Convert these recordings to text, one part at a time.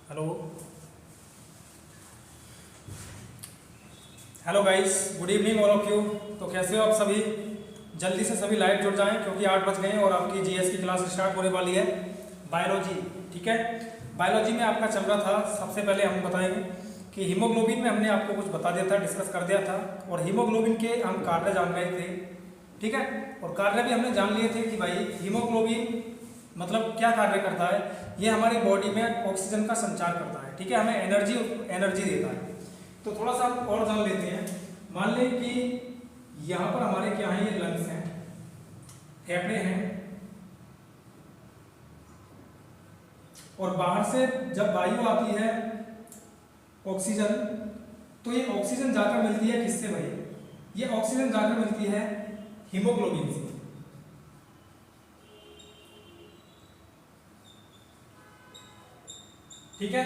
Hello hello guys, good evening all of you. तो कैसे हो आप सभी? जल्दी से सभी लाइव जुड़ जाएं क्योंकि 8 बज गए हैं और आपकी जीएस की क्लास स्टार्ट होने वाली है। बायोलॉजी, ठीक है। बायोलॉजी में आपका चल रहा था। सबसे पहले हम बताएंगे कि हीमोग्लोबिन में हमने आपको कुछ बता दिया था, डिस्कस कर दिया था, और हीमोग्लोबिन के हम कार्य जान गए थे, ठीक है। और कार्य भी हमने जान लिए थे कि भाई हीमोग्लोबिन मतलब क्या कार्य करता है। ये हमारी बॉडी में ऑक्सीजन का संचार करता है, ठीक है, हमें एनर्जी देता है। तो थोड़ा सा हम और जान लेते हैं। मान लें कि यहाँ पर हमारे क्या है, ये लंग्स हैं, फेफड़े हैं, और बाहर से जब वायु आती है ऑक्सीजन, तो ये ऑक्सीजन जाकर मिलती है किससे भाई? ये ऑक्सीजन जाकर मिलती है हीमोग्लोबिन से, ठीक है।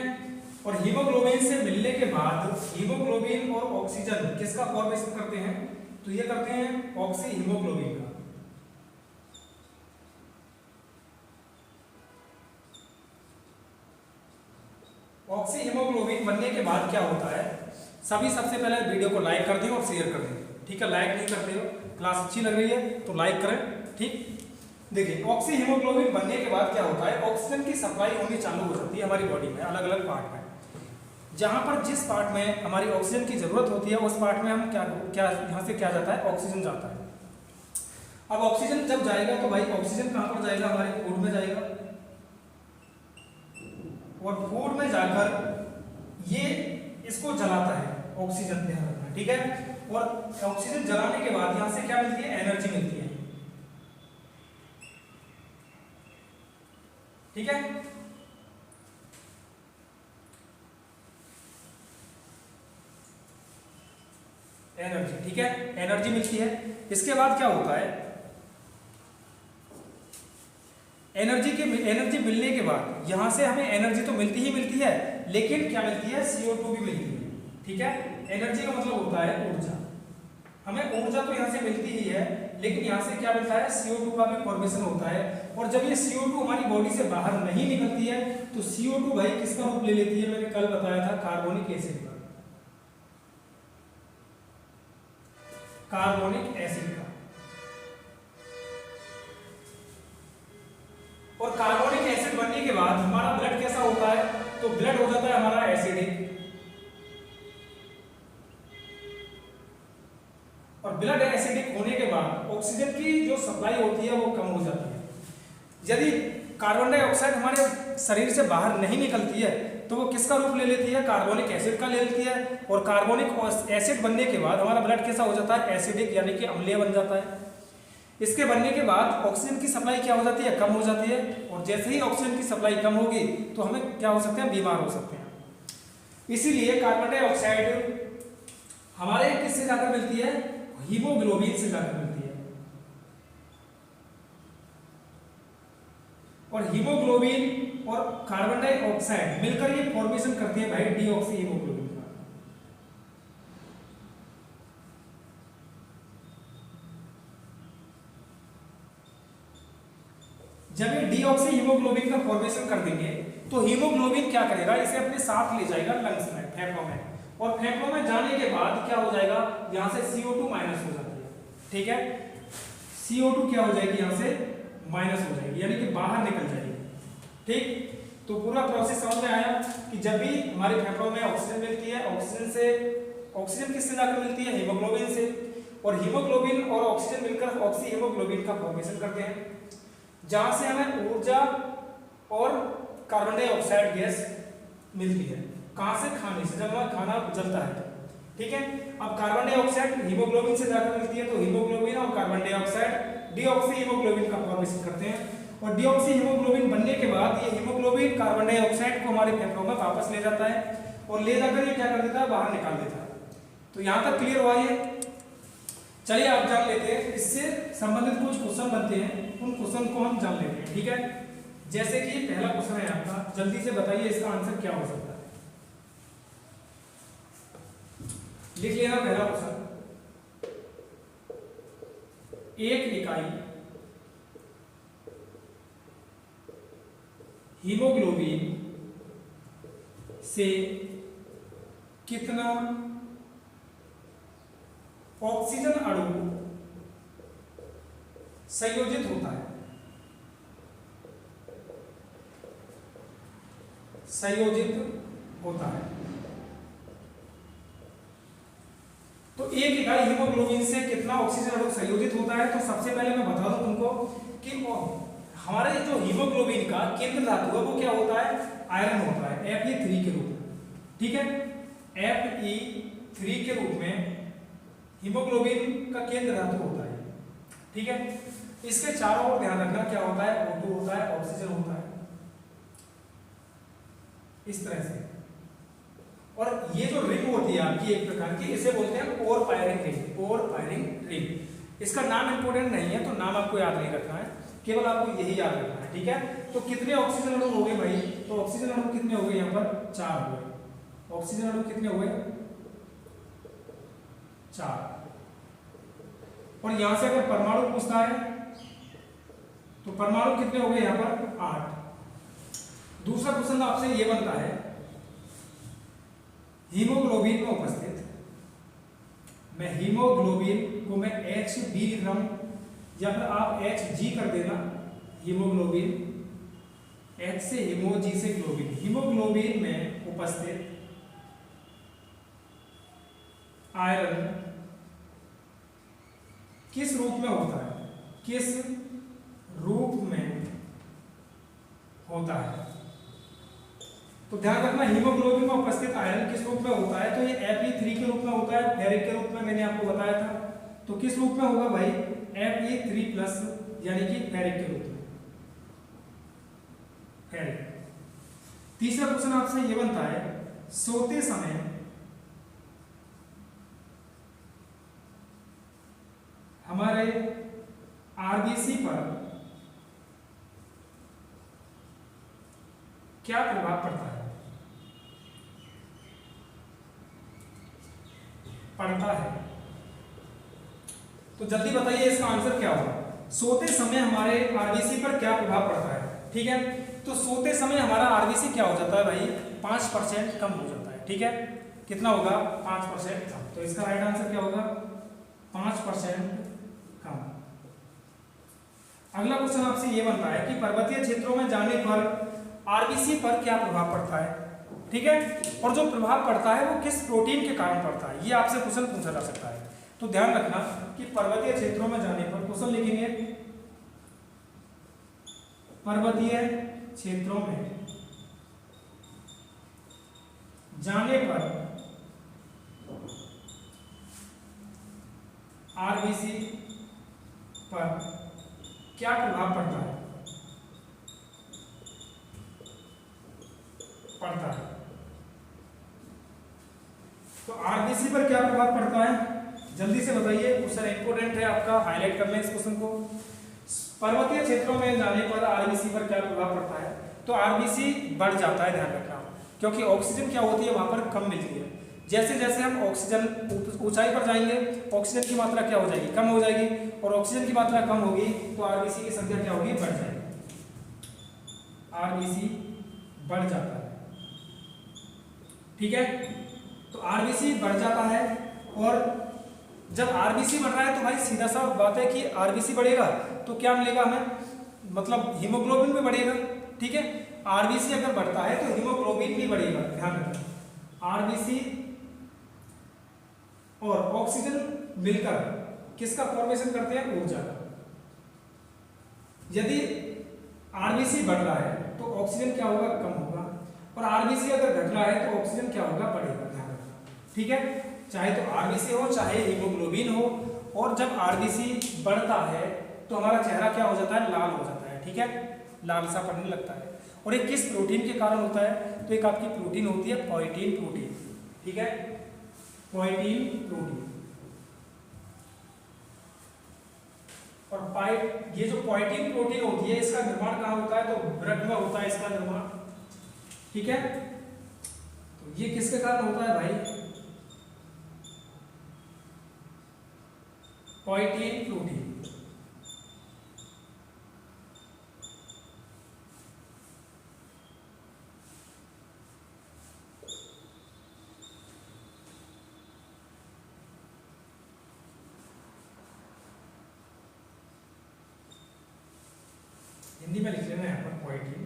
और हीमोग्लोबिन से मिलने के बाद हीमोग्लोबिन और ऑक्सीजन किसका फॉर्मेशन करते हैं? तो ये करते हैं ऑक्सी हीमोग्लोबिन का। ऑक्सी हीमोग्लोबिन बनने के बाद क्या होता है? सभी सबसे पहले वीडियो को लाइक कर दें और शेयर कर दें, ठीक है। लाइक नहीं करते हो, क्लास अच्छी लग रही है तो लाइक करें, ठीक। देखिए, ऑक्सी हीमोग्लोबिन बनने के बाद क्या होता है? ऑक्सीजन की सप्लाई होनी चालू हो जाती है हमारी बॉडी में, अलग अलग पार्ट में। जहां पर जिस पार्ट में हमारी ऑक्सीजन की जरूरत होती है उस पार्ट में हम क्या क्या यहाँ से क्या जाता है? ऑक्सीजन जाता है। अब ऑक्सीजन जब जाएगा तो भाई ऑक्सीजन कहां पर जाएगा? हमारे फूड में जाएगा, और फूड में जाकर ये इसको जलाता है, ऑक्सीजन ध्यान रखना, ठीक है। और ऑक्सीजन जलाने के बाद यहां से क्या मिलती है? एनर्जी मिलती है, ठीक है। एनर्जी, ठीक है, एनर्जी मिलती है। इसके बाद क्या होता है? एनर्जी मिलने के बाद यहां से हमें एनर्जी तो मिलती ही मिलती है, लेकिन क्या मिलती है? CO2 भी मिलती है, ठीक है। एनर्जी का मतलब होता है ऊर्जा। हमें ऊर्जा तो यहां से मिलती ही है, लेकिन यहां से क्या मिलता है? CO2 का भी फॉर्मेशन होता है। और जब ये CO2 हमारी बॉडी से बाहर नहीं निकलती है तो CO2 भाई किसका रूप ले लेती है? मैंने कल बताया था, कार्बोनिक एसिड का, कार्बोनिक एसिड का। और कार्बोनिक एसिड बनने के बाद हमारा ब्लड कैसा होता है? तो ब्लड हो जाता है हमारा एसिडिक, और ब्लड एसिडिक होने के बाद ऑक्सीजन की जो सप्लाई होती है वो कम हो जाती है। यदि कार्बन डाइऑक्साइड हमारे शरीर से बाहर नहीं निकलती है तो वो किसका रूप ले लेती है? कार्बोनिक एसिड का ले लेती है। और कार्बोनिक एसिड बनने के बाद हमारा ब्लड कैसा हो जाता है? एसिडिक, यानी कि अम्लीय बन जाता है। इसके बनने के बाद ऑक्सीजन की सप्लाई क्या हो जाती है? कम हो जाती है। और जैसे ही ऑक्सीजन की सप्लाई कम होगी तो हमें क्या हो सकते हैं? बीमार हो सकते हैं। इसीलिए कार्बन डाइऑक्साइड हमारे किससे जाकर मिलती है? हीमोग्लोबिन से जाकर मिलती है। और हीमोग्लोबिन और कार्बन डाइऑक्साइड मिलकर ये फॉर्मेशन करती है भाई डीऑक्सी हीमोग्लोबिन का। जब ये डीऑक्सी हीमोग्लोबिन का फॉर्मेशन कर देंगे तो हीमोग्लोबिन क्या करेगा? इसे अपने साथ ले जाएगा लंग्स में, फेफड़ों में, और फेफड़ों में जाने के बाद क्या हो जाएगा? यहां से CO2 माइनस हो जाती है, ठीक है। CO2 क्या हो जाएगी? यहां से माइनस हो जाएगी, यानी कि बाहर निकल जाएगी, ठीक। तो पूरा प्रोसेस समझ में आया कि जब भी हमारे फेफड़ों में ऑक्सीजन मिलती है, ऑक्सीजन किससे जाकर मिलती है? हीमोग्लोबिन से। और हीमोग्लोबिन और ऑक्सीजन मिलकर ऑक्सी हीमोग्लोबिन का फॉर्मेशन करते हैं, जहां से हमें ऊर्जा और कार्बन डाइऑक्साइड गैस मिलती है। कहां से? खाने से, जब हमारा खाना जलता है, ठीक है। अब कार्बन डाइऑक्साइड हीमोग्लोबिन से जाकर मिलती है तो हीमोग्लोबिन और कार्बन डाइऑक्साइड डीऑक्सी हीमोग्लोबिन का फॉर्मेशन करते हैं। और डीऑक्सी हीमोग्लोबिन बनने के बाद ये हीमोग्लोबिन कार्बन डाइऑक्साइड को हमारे फेफड़ों में वापस ले जाता है, और ले जाकर ये क्या कर देता है? बाहर निकाल देता है। तो यहां तक क्लियर हुआ ये? चलिए आप जान लेते हैं, इससे संबंधित कुछ क्वेश्चन बनते हैं, उन क्वेश्चन को हम जान लेते हैं, ठीक है। जैसे कि पहला क्वेश्चन है आपका, जल्दी से बताइए इसका आंसर क्या हो सकता है? लिख लेना पहला क्वेश्चन। एक इकाई हीमोग्लोबिन से कितना ऑक्सीजन अणु संयोजित होता है, संयोजित होता है। तो एक इकाई हीमोग्लोबिन से कितना ऑक्सीजन अणु संयोजित होता है। तो सबसे पहले मैं बता दूं तुमको कि हमारे जो हीमोग्लोबिन का केंद्र धातु है वो क्या होता है, आयरन होता है, Fe3 के रूप में। ठीक है, Fe3 के रूप में हीमोग्लोबिन का केंद्र धातु होता है। ठीक है, इसके चारों ओर ध्यान रखना क्या होता है, O2 होता है, ऑक्सीजन होता है, इस तरह से। और ये जो रिंग होती है आपकी एक प्रकार की, इसे बोलते हैं ओर फायरिंग रिंग, ओर फायरिंग रिंग। इसका नाम इंपोर्टेंट नहीं है, तो नाम आपको याद नहीं रखना है, केवल आपको यही याद रखना है। ठीक है, तो कितने ऑक्सीजन अणु हो गए भाई, तो ऑक्सीजन अणु कितने हो गए, यहाँ पर 4 हो गए। ऑक्सीजन अणु कितने हो गए, 4। और यहां से अगर परमाणु पूछता है तो परमाणु कितने हो गए, यहाँ पर 8। दूसरा क्वेश्चन आपसे ये बनता है, हीमोग्लोबिन में उपस्थित, मैं हीमोग्लोबिन को मैं HB लिख रहा हूं, या फिर आप HG कर देना, हीमोग्लोबिन, H से हीमो, G से ग्लोबिन। हीमोग्लोबिन में उपस्थित आयरन किस रूप में होता है, किस रूप में होता है। तो ध्यान रखना, हीमोग्लोबिन में उपस्थित आयरन किस रूप में होता है, तो ये Fe3 के रूप में होता है, फेरिक के रूप में मैंने आपको बताया था। तो किस रूप में होगा भाई, Fe3+, यानी कि फेरिक के रूप में, फेरिक। तीसरा क्वेश्चन आपसे ये बनता है, सोते समय हमारे आरबीसी पर क्या प्रभाव पड़ता है, पड़ता है। तो जल्दी बताइए इसका आंसर क्या होगा। सोते समय हमारे आरबीसी पर क्या प्रभाव पड़ता है। ठीक है, तो सोते समय हमारा आरबीसी क्या हो जाता है भाई, 5% कम हो जाता है। ठीक है, कितना होगा, 5% कम। तो इसका राइट आंसर क्या होगा, 5% कम। अगला क्वेश्चन आपसे ये बनता है कि पर्वतीय क्षेत्रों में जाने पर आरबीसी पर क्या प्रभाव पड़ता है। ठीक है, और जो प्रभाव पड़ता है वो किस प्रोटीन के कारण पड़ता है, ये आपसे क्वेश्चन पूछा जा सकता है। तो ध्यान रखना कि पर्वतीय क्षेत्रों में जाने पर, क्वेश्चन लिखेंगे, पर्वतीय क्षेत्रों में जाने पर आरबीसी पर क्या प्रभाव पड़ता है, पड़ता है। तो आरबीसी पर क्या प्रभाव पड़ता है, जल्दी से बताइए, क्वेश्चन इंपोर्टेंट है आपका, हाईलाइट कर लें इस क्वेश्चन को। पर्वतीय क्षेत्रों में जाने पर आरबीसी पर क्या प्रभाव पड़ता है, तो आरबीसी बढ़ जाता है, ध्यान रखना, क्योंकि ऑक्सीजन क्या होती है वहां पर कम मिलती है। जैसे जैसे हम ऑक्सीजन ऊंचाई पर जाएंगे, ऑक्सीजन की मात्रा क्या हो जाएगी, कम हो जाएगी, और ऑक्सीजन की मात्रा कम होगी तो आरबीसी की संख्या क्या होगी, बढ़ जाएगी, आरबीसी बढ़ जाता है। ठीक है, तो आरबीसी बढ़ जाता है, और जब आरबीसी बढ़ रहा है तो भाई सीधा सा बात है कि आरबीसी बढ़ेगा तो क्या मिलेगा हमें, मतलब हीमोग्लोबिन भी बढ़ेगा। ठीक है, आरबीसी अगर बढ़ता है तो हीमोग्लोबिन भी बढ़ेगा, ध्यान रखना। आरबीसी और ऑक्सीजन मिलकर किसका फॉर्मेशन करते हैं, ऊर्जा का। यदि आरबीसी बढ़ रहा है तो ऑक्सीजन क्या होगा, कम होगा, और आरबीसी अगर घट रहा है तो ऑक्सीजन क्या होगा, बढ़ेगा, ध्यान रखना। ठीक है, चाहे तो आरबीसी हो चाहे हीमोग्लोबिन हो, और जब आरबीसी बढ़ता है तो हमारा चेहरा क्या हो जाता है, लाल हो जाता है। ठीक है, लाल सा पड़ने लगता है। और ये किस प्रोटीन के कारण होता है, तो एक आपकी प्रोटीन होती है पोएटिन प्रोटीन। ठीक है, पोएटिन प्रोटीन। और ये जो पोएटिन प्रोटीन होती है इसका निर्माण कहाँ होता है, तो ब्लड में होता है इसका निर्माण। ठीक है, तो ये किसके कारण होता है भाई, पोएटिन प्रोटीन। हिंदी में लिख लेना यहाँ पर पोएटिन,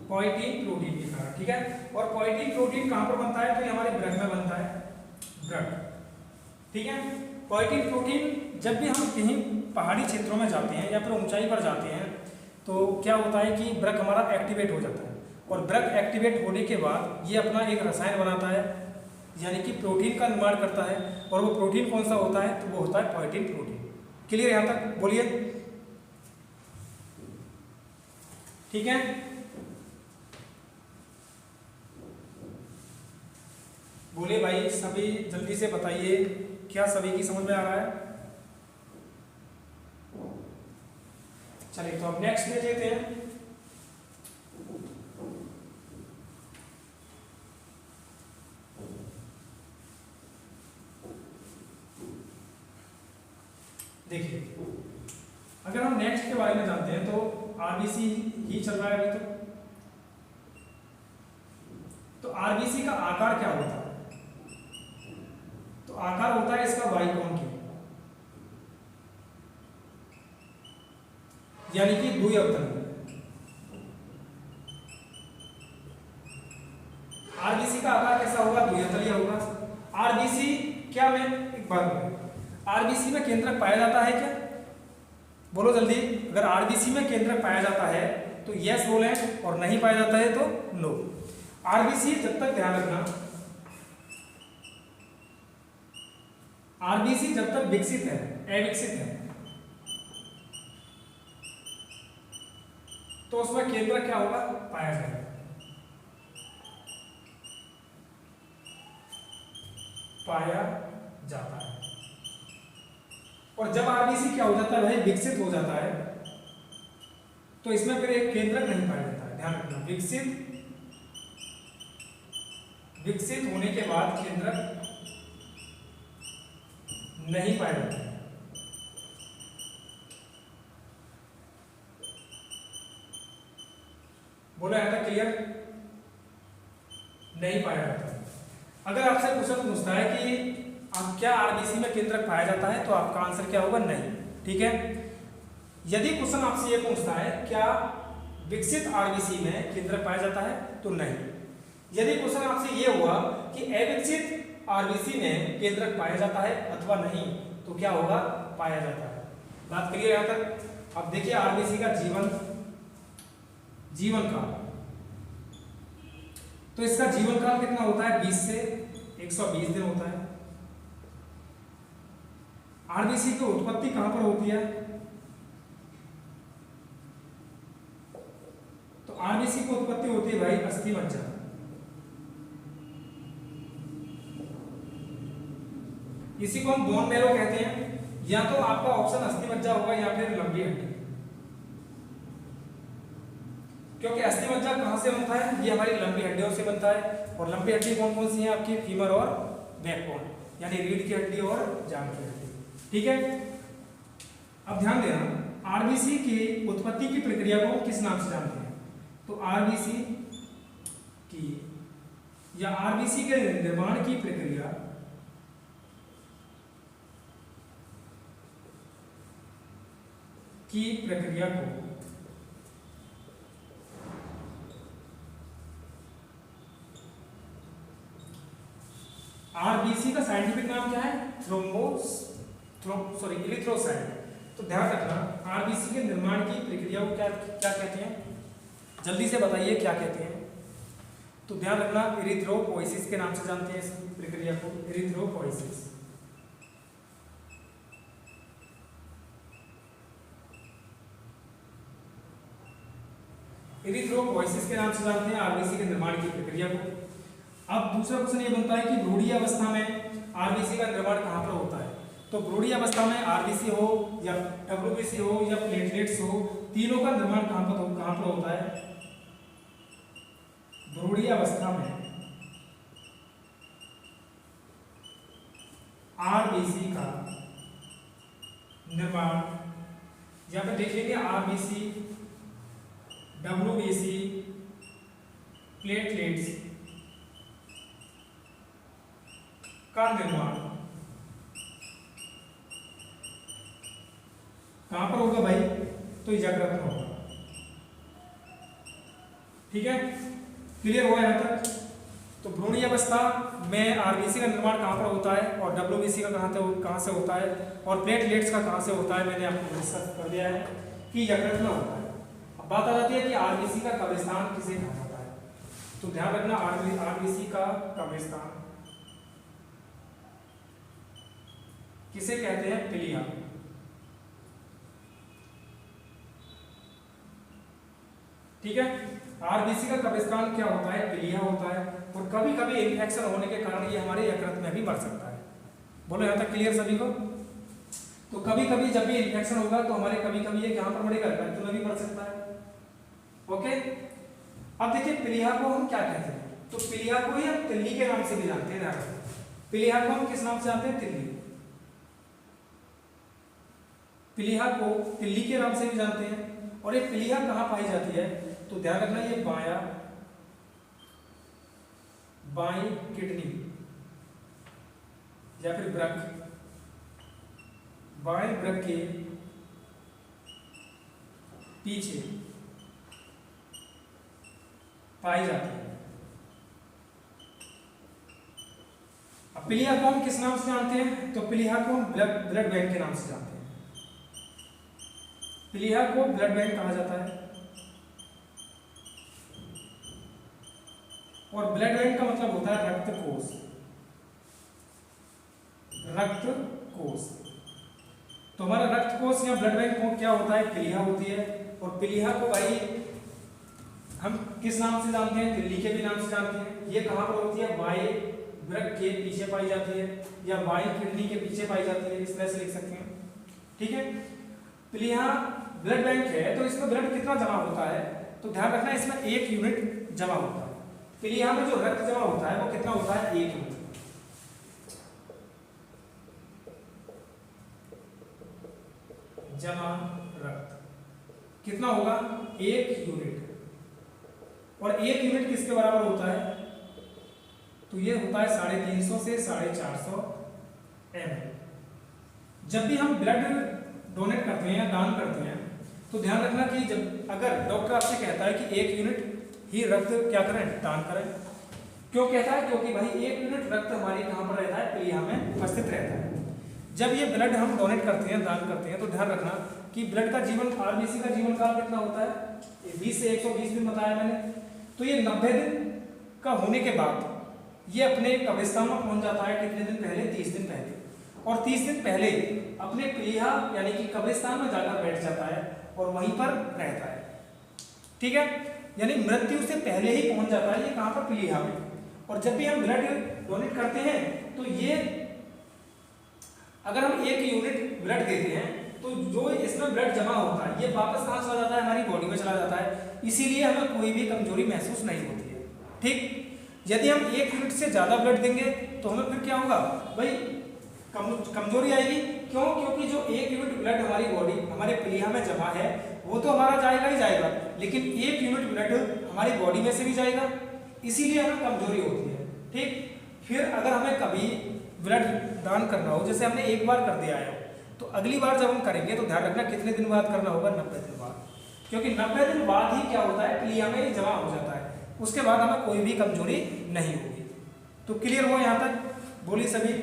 पोएटिन प्रोटीन लिखा है, ठीक है। और पोएटिन प्रोटीन कहाँ पर बनता है, तो ये हमारे ब्रक में बनता है, ब्रक, ठीक है। पोएटिन प्रोटीन जब भी हम कहीं पहाड़ी क्षेत्रों में जाते हैं या फिर ऊंचाई पर जाते हैं तो क्या होता है कि ब्रक हमारा एक्टिवेट हो जाता है, और ब्रक एक्टिवेट होने के बाद ये अपना एक रसायन बनाता है, यानी कि प्रोटीन का निर्माण करता है। और वो प्रोटीन कौन सा होता है, तो वो होता है पोएटिन प्रोटीन। क्लियर यहाँ तक, बोलिए, ठीक है। बोले भाई सभी जल्दी से बताइए, क्या सभी की समझ में आ रहा है। चलिए तो अब नेक्स्ट में लेते हैं। देखिए अगर हम नेक्स्ट के बारे में जानते हैं तो आरबीसी ही चल रहा है अभी तो आरबीसी का आकार क्या होता है, तो आकार होता है इसका वाई कोण की, यानी कि द्विअवतल। आरबीसी का आकार कैसा होगा, द्विअवतलीय होगा। आरबीसी क्या, मैं एक बार बोलूं, आरबीसी में केंद्रक पाया जाता है क्या, बोलो जल्दी। अगर आरबीसी में केंद्रक पाया जाता है तो यस बोले, और नहीं पाया जाता है तो नो। आरबीसी जब तक, ध्यान रखना, आरबीसी जब तक विकसित है, अविकसित है, तो उसमें केंद्रक क्या होगा, पाया जाएगा। पाया जाता है। और जब आरबीसी क्या हो जाता है भाई, विकसित हो जाता है, तो इसमें फिर एक केंद्रक नहीं पाया जाता है। ध्यान रखना, विकसित होने के बाद केंद्रक नहीं पाया जाता है। बोलो यहाँ तक क्लियर, नहीं पाया जाता है। अगर आपसे क्वेश्चन पूछता है कि अब क्या आरबीसी में केंद्रक पाया जाता है, तो आपका आंसर क्या होगा, नहीं, ठीक है। यदि क्वेश्चन आपसे ये पूछता है क्या विकसित आरबीसी में केंद्रक पाया जाता है, तो नहीं। यदि क्वेश्चन आपसे ये हुआ कि अविकसित आरबीसी में केंद्रक पाया जाता है अथवा नहीं, तो क्या होगा, पाया जाता है। बात क्लियर यहाँ तक। अब देखिए आरबीसी का जीवन काल, तो इसका जीवन काल कितना होता है, 20 से 120 दिन होता है। आरबीसी की उत्पत्ति कहां पर होती है, तो आरबीसी की उत्पत्ति होती है भाई अस्थि मज्जा, इसी को हम बोन मैरो कहते हैं। या तो आपका ऑप्शन अस्थि मज्जा होगा या फिर लंबी हड्डी, क्योंकि अस्थि मज्जा कहां से बनता है, ये हमारी लंबी हड्डियों से बनता है। और लंबी हड्डी कौन कौन सी है आपकी, फीमर और बैकबोन, यानी रीढ़ की हड्डी और जांघ की हड्डी, ठीक है। अब ध्यान देना, आरबीसी की उत्पत्ति की प्रक्रिया को किस नाम से जानते हैं, तो आरबीसी की या आरबीसी के निर्माण की प्रक्रिया को आरबीसी का साइंटिफिक नाम क्या है, इरिथ्रोसाइट। तो ध्यान रखना, आरबीसी के निर्माण की प्रक्रिया को क्या क्या कहते हैं, जल्दी से बताइए क्या कहते हैं। तो ध्यान रखना, इरिथ्रोपोइसिस के नाम से जानते हैं इस प्रक्रिया को, इरिथ्रोपोइसिस। इरिथ्रोपोइसिस के नाम से जानते हैं आरबीसी के निर्माण की प्रक्रिया को। अब दूसरा क्वेश्चन ये बनता है कि भ्रूणीय अवस्था में आरबीसी का निर्माण कहां पर होता है, तो भ्रूणीय अवस्था में आरबीसी हो या डब्ल्यूबीसी हो या प्लेटलेट्स हो, तीनों का निर्माण कहां पर होता है, भ्रूणीय अवस्था में आरबीसी का निर्माण, या फिर देखेंगे आरबीसी, डब्ल्यूबीसी, प्लेटलेट्स का निर्माण कहां पर होगा भाई, तो इजाग्रत में होगा। ठीक है, क्लियर हुआ यहाँ तक? तो भ्रूणीय अवस्था में आरबीसी का निर्माण कहाँ पर होता है और डब्ल्यूबीसी का कहाँ से होता है और प्लेटलेट्स का कहाँ से होता है, मैंने आपको डिस्कस कर दिया है कि यकृत में होता है। अब बात आ जाती है कि आरबीसी का कब्रिस्तान किसे कहा जाता है। तो ध्यान रखना, आरबीसी का कब्रिस्तान किसे कहते हैं? पिलिया। ठीक है, आरबीसी का कब्रिस्तान क्या होता है? पिलिया होता है। और कभी कभी इन्फेक्शन होने के कारण ये हमारे यकृत में भी बढ़ सकता है। बोलो यहाँ तक क्लियर सभी को? तो कभी कभी जब भी इन्फेक्शन होगा तो हमारे कभी कभी ये कहाँ पर बढ़ेगा? रक्त में भी बढ़ सकता है। ओके, अब देखिए पिलिया को हम क्या कहते हैं? तो पिलिया को ही हम तिल्ली के नाम से भी जानते हैं। पिलिया को हम किस नाम से जानते हैं? तिल्ली। पिलिया को तिल्ली के नाम से भी जानते हैं। और ये पिलिया कहाँ पाई जाती है? तो ध्यान रखना, ये बाईं किडनी या फिर वृक्क, बाएं वृक्क के पीछे पाई जाती है। अब पिलिया को हम किस नाम से जानते हैं? तो पिलिया को हम ब्लड बैंक के नाम से जानते हैं। पिलिया को ब्लड बैंक कहा जाता है। और ब्लड बैंक का मतलब होता है रक्त कोष। रक्त कोष, तो हमारा रक्त कोष या ब्लड बैंक को क्या होता है? पिलिया होती है। और पिलिया को भाई हम किस नाम से जानते हैं? तिल्ली के भी नाम से जानते हैं। ये कहाँ पर होती है? बाएं वृक्क के पीछे पाई जाती है या बाएं किडनी के पीछे पाई जाती है, इस तरह से लिख सकते हैं। ठीक है, पिलिया ब्लड बैंक है तो इसमें ब्लड कितना जमा होता है? तो ध्यान रखना, इसमें 1 यूनिट जमा होता है। पिलिया में जो रक्त जमा होता है वो कितना होता है? 1 यूनिट। जमा रक्त कितना होगा? 1 यूनिट। और 1 यूनिट किसके बराबर होता है? तो ये होता है 350 से 450 ml। जब भी हम ब्लड डोनेट करते हैं या दान करते हैं तो ध्यान रखना कि जब अगर डॉक्टर आपसे कहता है कि 1 यूनिट ही रक्त क्या करें? दान करें। क्यों कहता है? क्योंकि भाई 1 यूनिट रक्त हमारी कहाँ पर रहता है? पिलिया में उपस्थित रहता है। जब ये ब्लड हम डोनेट करते हैं, दान करते हैं, तो ध्यान रखना कि ब्लड का जीवन, आरबीसी का जीवन काल कितना होता है? 20 से 120 दिन बताया मैंने। तो ये 90 दिन का होने के बाद ये अपने कब्रिस्तान में पहुंच जाता है। कितने दिन पहले? 30 दिन पहले। और 30 दिन पहले अपने पिलिया यानी कि कब्रिस्तान में जाकर बैठ जाता है और वहीं पर रहता है। ठीक है, यानी मृत्यु से पहले ही पहुंच जाता है ये कहाँ पर? पिलिया में। और जब भी हम ब्लड डोनेट करते हैं तो ये अगर हम 1 यूनिट ब्लड देते हैं तो जो इसमें ब्लड जमा होता है ये वापस कहाँ चला जाता है? हमारी बॉडी में चला जाता है। इसीलिए हमें कोई भी कमजोरी महसूस नहीं होती है। ठीक, यदि हम 1 यूनिट से ज़्यादा ब्लड देंगे तो हमें फिर क्या होगा? भाई कमजोरी आएगी। क्यों? क्योंकि जो 1 यूनिट ब्लड हमारी बॉडी, हमारे पिलिया में जमा है वो तो हमारा जाएगा ही जाएगा, लेकिन 1 यूनिट ब्लड हमारी बॉडी में से भी जाएगा, इसीलिए हमें कमजोरी होती है। ठीक, फिर अगर हमें कभी ब्लड दान करना हो, जैसे हमने एक बार कर दिया है, तो अगली बार जब हम करेंगे तो ध्यान रखना कितने दिन बाद करना होगा? 90 दिन बाद। क्योंकि 90 दिन बाद ही क्या होता है? पिलिया में जमा हो जाता है। उसके बाद हमें कोई भी कमजोरी नहीं होगी। तो क्लियर हो यहाँ तक? बोलिए सभी।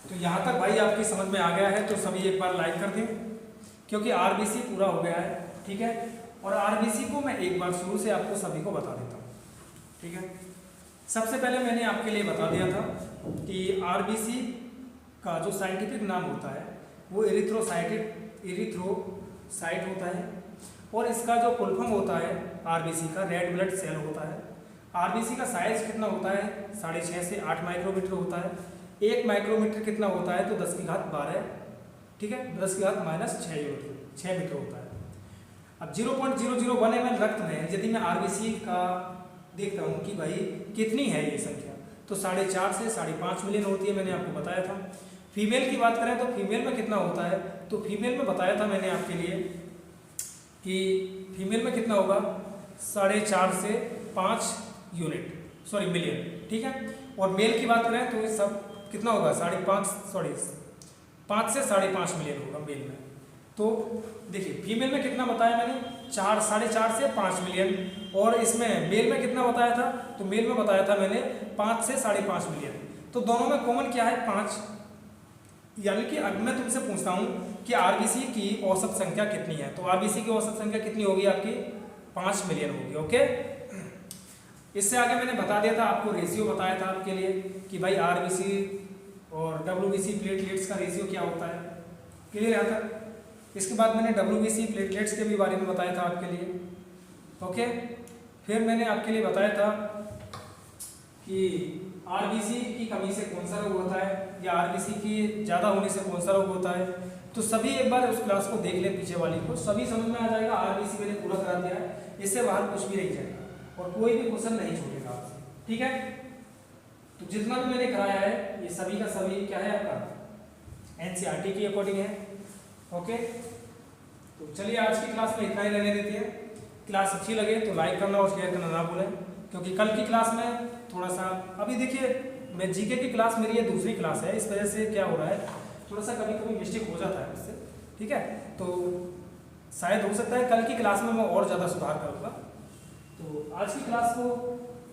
तो यहाँ तक भाई आपकी समझ में आ गया है तो सभी एक बार लाइक कर दें, क्योंकि आरबीसी पूरा हो गया है। ठीक है, और आरबीसी को मैं एक बार शुरू से आपको सभी को बता देता हूँ। ठीक है, सबसे पहले मैंने आपके लिए बता दिया था कि आरबीसी का जो साइंटिफिक नाम होता है वो एरिथ्रोसाइट होता है। और इसका जो फुल फॉर्म होता है आरबीसी का, रेड ब्लड सेल होता है। आरबीसी का साइज कितना होता है? 6.5 से 8 माइक्रोमीटर होता है। 1 माइक्रोमीटर कितना होता है? तो 10 की घात 12, ठीक है, 10 की घात -6 मीटर होता है। अब 0.001 ml रक्त में यदि मैं आरबीसी का देखता हूँ कि भाई कितनी है ये संख्या, तो 4.5 से 5.5 मिलियन होती है, मैंने आपको बताया था। फीमेल की बात करें तो फीमेल में कितना होता है? तो फीमेल में बताया था मैंने आपके लिए कि फीमेल में कितना होगा? 4.5 से 5 मिलियन। ठीक है, और मेल की बात करें तो ये सब कितना होगा 5 से 5.5 मिलियन होगा मेल में। तो देखिए फीमेल में कितना बताया मैंने 4 से 5 मिलियन, और इसमें मेल में कितना बताया था, तो मेल में बताया था मैंने 5 से 5.5 मिलियन। तो दोनों में कॉमन क्या है 5, यानी कि अब मैं तुमसे पूछता हूँ कि आरबीसी की औसत संख्या कितनी है, तो आरबीसी की औसत संख्या कितनी होगी आपकी 5 मिलियन होगी। ओके, इससे आगे मैंने बता दिया था आपको, रेशियो बताया था आपके लिए कि भाई आरबीसी और डब्ल्यूबीसी प्लेटलेट्स का रेशियो क्या होता है, क्लियर आता है। इसके बाद मैंने डब्ल्यूबीसी प्लेटलेट्स के भी बारे में बताया था आपके लिए। ओके, फिर मैंने आपके लिए बताया था कि आरबीसी की कमी से कौन सा रोग होता है या आरबीसी की ज़्यादा होने से कौन सा रोग होता है। तो सभी एक बार उस क्लास को देख ले, पीछे वाली को, सभी समझ में आ जाएगा। आरबीसी मैंने पूरा करा दिया है, इससे बाहर कुछ भी नहीं जाएगा और कोई भी क्वेश्चन नहीं छोड़ेगा आपसे, ठीक है। तो जितना भी मैंने कराया है ये सभी का सभी क्या है आपका एनसीईआरटी के अकॉर्डिंग है। ओके, तो चलिए आज की क्लास में इतना ही रहने देते हैं। क्लास अच्छी लगे तो लाइक करना और शेयर करना ना भूलें, क्योंकि कल की क्लास में थोड़ा सा, अभी देखिए मैं जीके की क्लास मेरी ये दूसरी क्लास है, इस वजह से क्या हो रहा है थोड़ा सा कभी कभी मिस्टेक हो जाता है उससे, ठीक है। तो शायद हो सकता है कल की क्लास में मैं और ज़्यादा सुधार करूँगा। तो आज की क्लास को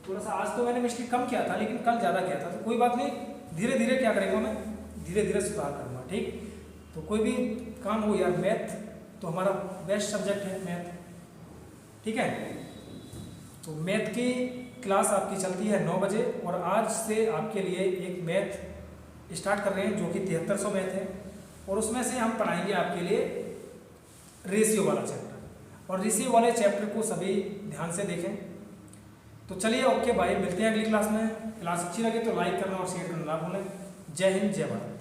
थोड़ा सा, आज तो मैंने मिस्टेक कम किया था लेकिन कल ज़्यादा किया था, तो कोई बात नहीं, धीरे धीरे क्या करेंगे, मैं धीरे धीरे सुधार करूँगा, ठीक। तो कोई भी काम हो यार, मैथ तो हमारा बेस्ट सब्जेक्ट है मैथ, ठीक है। तो मैथ की क्लास आपकी चलती है 9 बजे, और आज से आपके लिए एक मैथ स्टार्ट कर रहे हैं जो कि 7300 मैथ है, और उसमें से हम पढ़ाएंगे आपके लिए रेशियो वाला चैप्टर, और रेशियो वाले चैप्टर को सभी ध्यान से देखें। तो चलिए ओके भाई, मिलते हैं अगली क्लास में। क्लास अच्छी लगे तो लाइक करना और शेयर करना ना भूलें। जय हिंद, जय भारत।